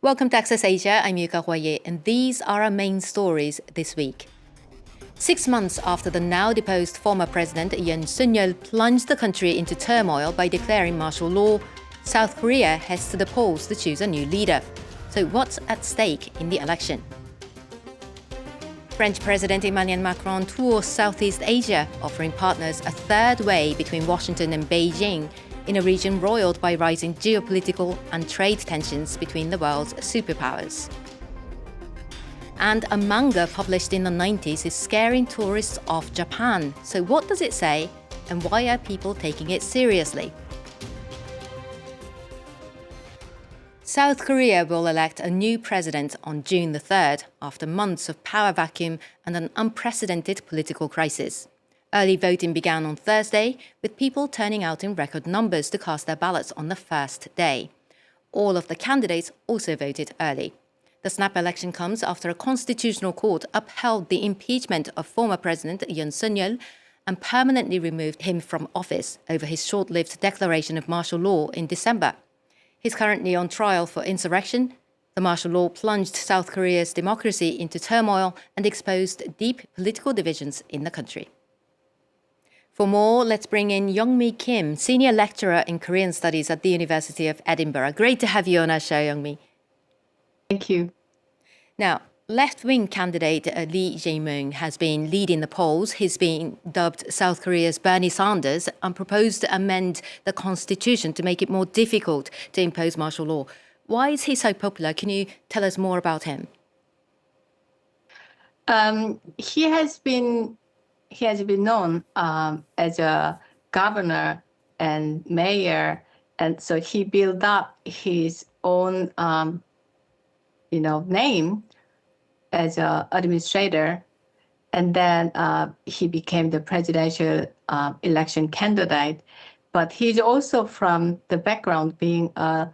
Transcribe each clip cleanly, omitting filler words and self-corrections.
Welcome to Access Asia, I'm Yuka Huaye, and these are our main stories this week. 6 months after the now deposed former president Yoon Suk-yeol plunged the country into turmoil by declaring martial law, South Korea heads to the polls to choose a new leader. So what's at stake in the election? French President Emmanuel Macron tours Southeast Asia, offering partners a third way between Washington and Beijing in a region roiled by rising geopolitical and trade tensions between the world's superpowers. And a manga published in the 90s is scaring tourists off Japan. So what does it say, and why are people taking it seriously? South Korea will elect a new president on June the 3rd, after months of power vacuum and an unprecedented political crisis. Early voting began on Thursday, with people turning out in record numbers to cast their ballots on the first day. All of the candidates also voted early. The snap election comes after a constitutional court upheld the impeachment of former President Yoon Suk-yeol and permanently removed him from office over his short-lived declaration of martial law in December. He's currently on trial for insurrection. The martial law plunged South Korea's democracy into turmoil and exposed deep political divisions in the country. For more, let's bring in Young-mi Kim, Senior Lecturer in Korean Studies at the University of Edinburgh. Great to have you on our show, Young-mi. Thank you. Now, left-wing candidate Lee Jae-myung has been leading the polls. He's been dubbed South Korea's Bernie Sanders and proposed to amend the constitution to make it more difficult to impose martial law. Why is he so popular? Can you tell us more about him? He has been known as a governor and mayor, and so he built up his own name as an administrator, and then he became the presidential election candidate. But he's also from the background being a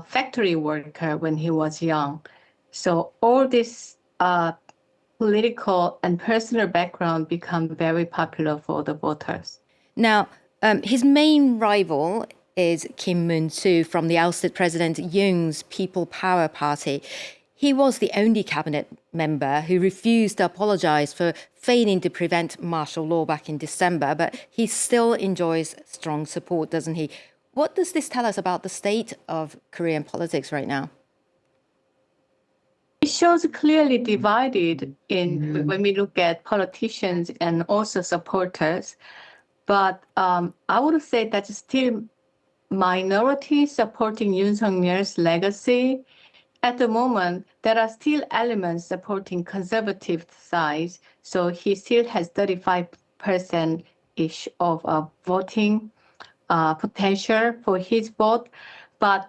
factory worker when he was young. So all this political and personal background become very popular for the voters. Now, his main rival is Kim Moon-soo from the ousted President Yoon's People Power Party. He was the only cabinet member who refused to apologize for failing to prevent martial law back in December, but he still enjoys strong support, doesn't he? What does this tell us about the state of Korean politics right now? It shows clearly divided in when we look at politicians and also supporters. But I would say that still minority supporting Yoon Suk-yeol's legacy. At the moment, there are still elements supporting conservative side. So he still has 35%-ish of voting potential for his vote. But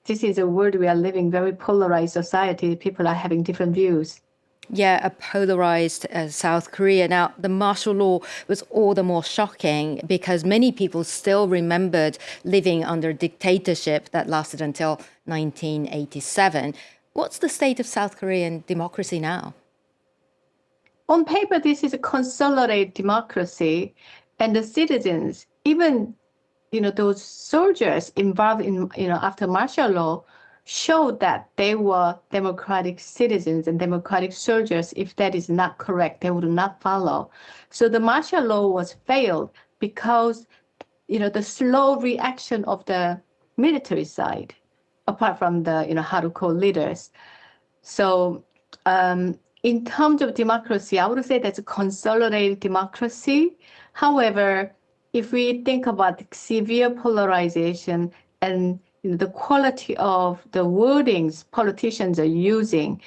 this is a world we are living, very polarized society. People are having different views. Yeah, a polarized South Korea. Now, the martial law was all the more shocking because many people still remembered living under dictatorship that lasted until 1987. What's the state of South Korean democracy now? On paper, this is a consolidated democracy, and the citizens, even those soldiers involved in after martial law, showed that they were democratic citizens and democratic soldiers. If that is not correct, they would not follow. So the martial law was failed because the slow reaction of the military side, apart from the hardcore leaders. So in terms of democracy, I would say that's a consolidated democracy. However, if we think about severe polarization and the quality of the wordings politicians are using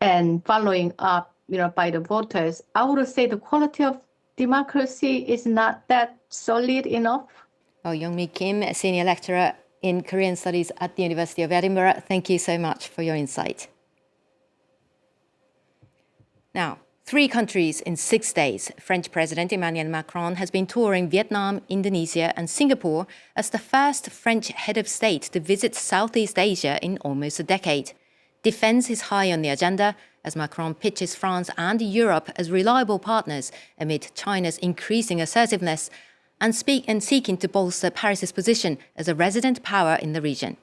and following up, by the voters, I would say the quality of democracy is not that solid enough. Oh, Young-mi Kim, a Senior Lecturer in Korean Studies at the University of Edinburgh. Thank you so much for your insight. Now, 3 countries in 6 days. French President Emmanuel Macron has been touring Vietnam, Indonesia and Singapore as the first French head of state to visit Southeast Asia in almost a decade. Defense is high on the agenda as Macron pitches France and Europe as reliable partners amid China's increasing assertiveness and seeking to bolster Paris's position as a resident power in the region.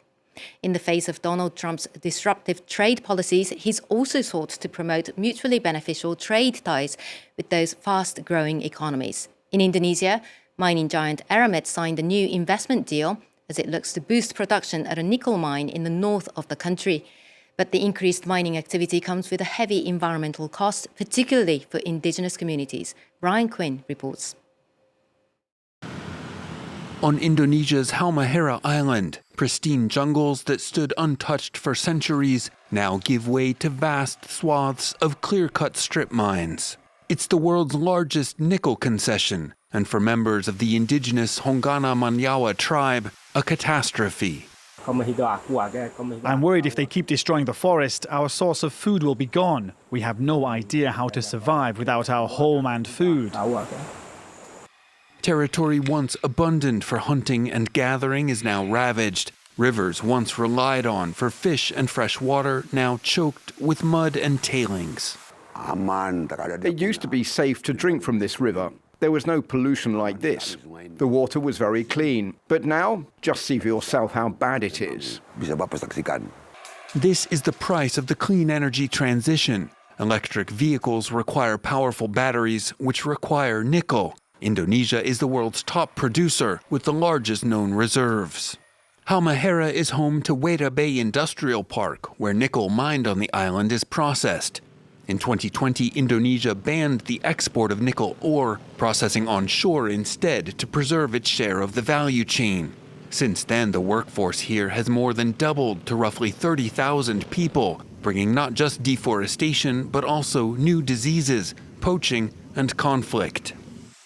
In the face of Donald Trump's disruptive trade policies, he's also sought to promote mutually beneficial trade ties with those fast-growing economies. In Indonesia, mining giant Eramet signed a new investment deal as it looks to boost production at a nickel mine in the north of the country. But the increased mining activity comes with a heavy environmental cost, particularly for indigenous communities. Brian Quinn reports. On Indonesia's Halmahera Island, pristine jungles that stood untouched for centuries now give way to vast swaths of clear-cut strip mines. It's the world's largest nickel concession, and for members of the indigenous Honggana Manyawa tribe, a catastrophe. I'm worried if they keep destroying the forest, our source of food will be gone. We have no idea how to survive without our home and food. Territory once abundant for hunting and gathering is now ravaged. Rivers once relied on for fish and fresh water now choked with mud and tailings. It used to be safe to drink from this river. There was no pollution like this. The water was very clean. But now, just see for yourself how bad it is. This is the price of the clean energy transition. Electric vehicles require powerful batteries, which require nickel. Indonesia is the world's top producer, with the largest known reserves. Halmahera is home to Weda Bay Industrial Park, where nickel mined on the island is processed. In 2020, Indonesia banned the export of nickel ore, processing onshore instead to preserve its share of the value chain. Since then, the workforce here has more than doubled to roughly 30,000 people, bringing not just deforestation, but also new diseases, poaching, and conflict.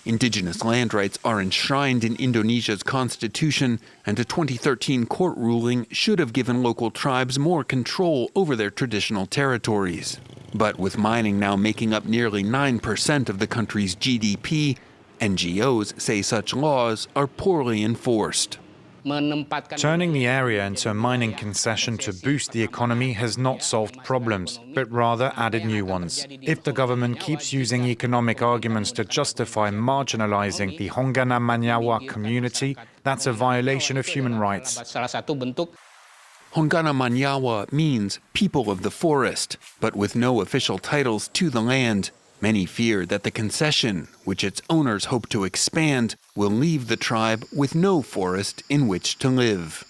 Indigenous land rights are enshrined in Indonesia's constitution, and a 2013 court ruling should have given local tribes more control over their traditional territories. But with mining now making up nearly 9% of the country's GDP, NGOs say such laws are poorly enforced. Turning the area into a mining concession to boost the economy has not solved problems, but rather added new ones. If the government keeps using economic arguments to justify marginalizing the Honggana Manyawa community, that's a violation of human rights. Honggana Manyawa means people of the forest, but with no official titles to the land. Many fear that the concession, which its owners hope to expand, will leave the tribe with no forest in which to live.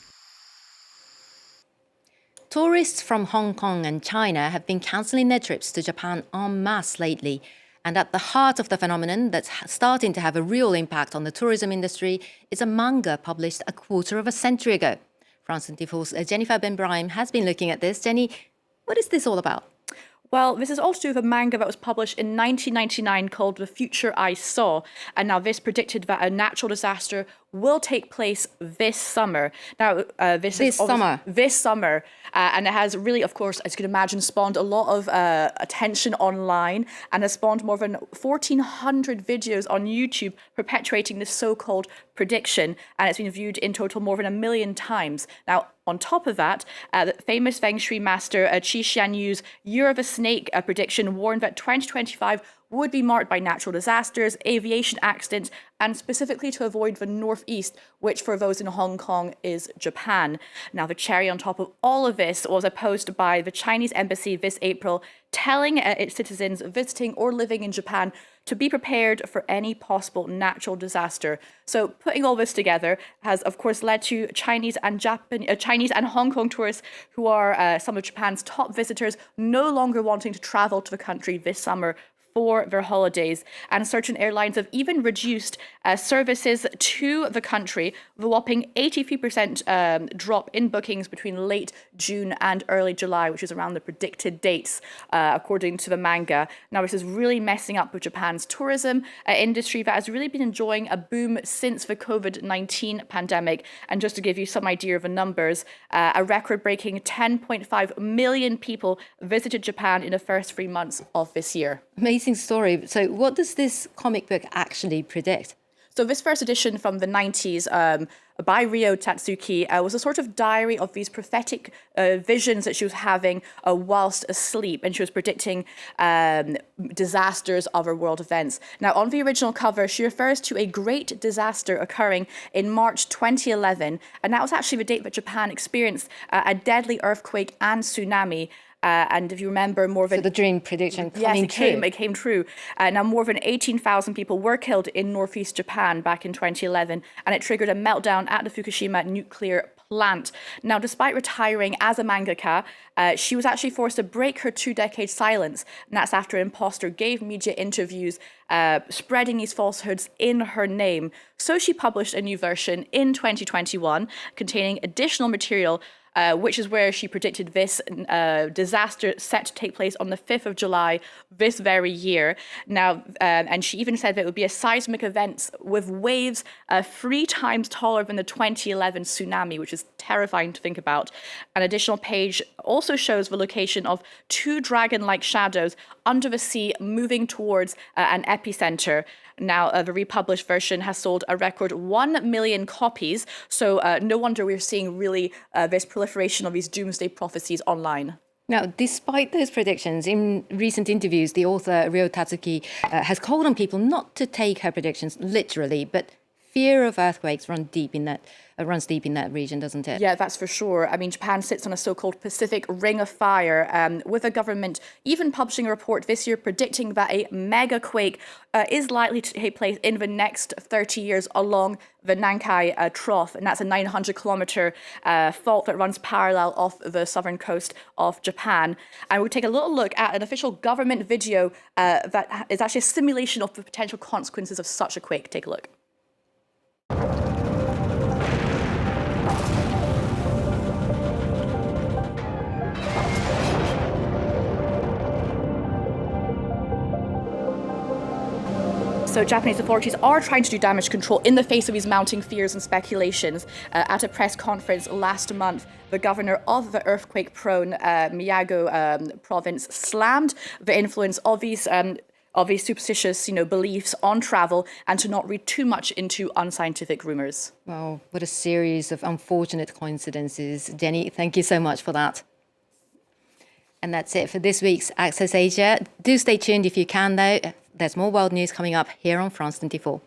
Tourists from Hong Kong and China have been cancelling their trips to Japan en masse lately. And at the heart of the phenomenon that's starting to have a real impact on the tourism industry is a manga published a quarter of a century ago. France 24's Jennifer Ben-Brahim has been looking at this. Jenny, what is this all about? Well, this is all to do with a manga that was published in 1999 called The Future I Saw. And now this predicted that a natural disaster will take place this summer. Now, this summer. And it has really, of course, as you can imagine, spawned a lot of attention online and has spawned more than 1,400 videos on YouTube perpetuating this so-called prediction. And it's been viewed in total more than 1 million times. Now, on top of that, the famous Feng Shui master Qi Xianyu's Year of a Snake prediction warned that 2025 would be marked by natural disasters, aviation accidents, and specifically to avoid the northeast, which for those in Hong Kong is Japan. Now, the cherry on top of all of this was a post by the Chinese embassy this April telling its citizens visiting or living in Japan to be prepared for any possible natural disaster. So putting all this together has, of course, led to Chinese and Hong Kong tourists who are some of Japan's top visitors no longer wanting to travel to the country this summer for their holidays, and certain airlines have even reduced services to the country, the whopping 83% drop in bookings between late June and early July, which is around the predicted dates, according to the manga. Now, this is really messing up with Japan's tourism industry that has really been enjoying a boom since the COVID-19 pandemic. And just to give you some idea of the numbers, a record-breaking 10.5 million people visited Japan in the first 3 months of this year. Amazing story. So what does this comic book actually predict? So this first edition from the 90s by Ryo Tatsuki was a sort of diary of these prophetic visions that she was having whilst asleep, and she was predicting disasters, other world events. Now, on the original cover, she refers to a great disaster occurring in March 2011, and that was actually the date that Japan experienced a deadly earthquake and tsunami. And if you remember, more than the dream prediction coming true. It came true. Now, more than 18,000 people were killed in northeast Japan back in 2011, and it triggered a meltdown at the Fukushima nuclear plant. Now, despite retiring as a mangaka, she was actually forced to break her 2-decade silence, and that's after an imposter gave media interviews spreading these falsehoods in her name. So she published a new version in 2021 containing additional material, which is where she predicted this disaster set to take place on the 5th of July this very year. Now, and she even said that it would be a seismic event with waves 3 times taller than the 2011 tsunami, which is terrifying to think about. An additional page also shows the location of 2 dragon-like shadows under the sea moving towards an epicenter. Now, the republished version has sold a record 1 million copies, so no wonder we're seeing really this proliferation of these doomsday prophecies online. Now, despite those predictions, in recent interviews, the author Ryo Tatsuki has called on people not to take her predictions literally, but fear of earthquakes runs deep in that region, doesn't it? Yeah, that's for sure. I mean, Japan sits on a so-called Pacific Ring of Fire, with the government even publishing a report this year predicting that a mega quake is likely to take place in the next 30 years along the Nankai Trough, and that's a 900-kilometer fault that runs parallel off the southern coast of Japan. And we'll take a little look at an official government video that is actually a simulation of the potential consequences of such a quake. Take a look. So Japanese authorities are trying to do damage control in the face of these mounting fears and speculations. At a press conference last month, the governor of the earthquake-prone Miyagi province slammed the influence of these superstitious, beliefs on travel, and to not read too much into unscientific rumors. Wow, what a series of unfortunate coincidences. Jenny, thank you so much for that. And that's it for this week's Access Asia. Do stay tuned if you can, though. There's more world news coming up here on France 24.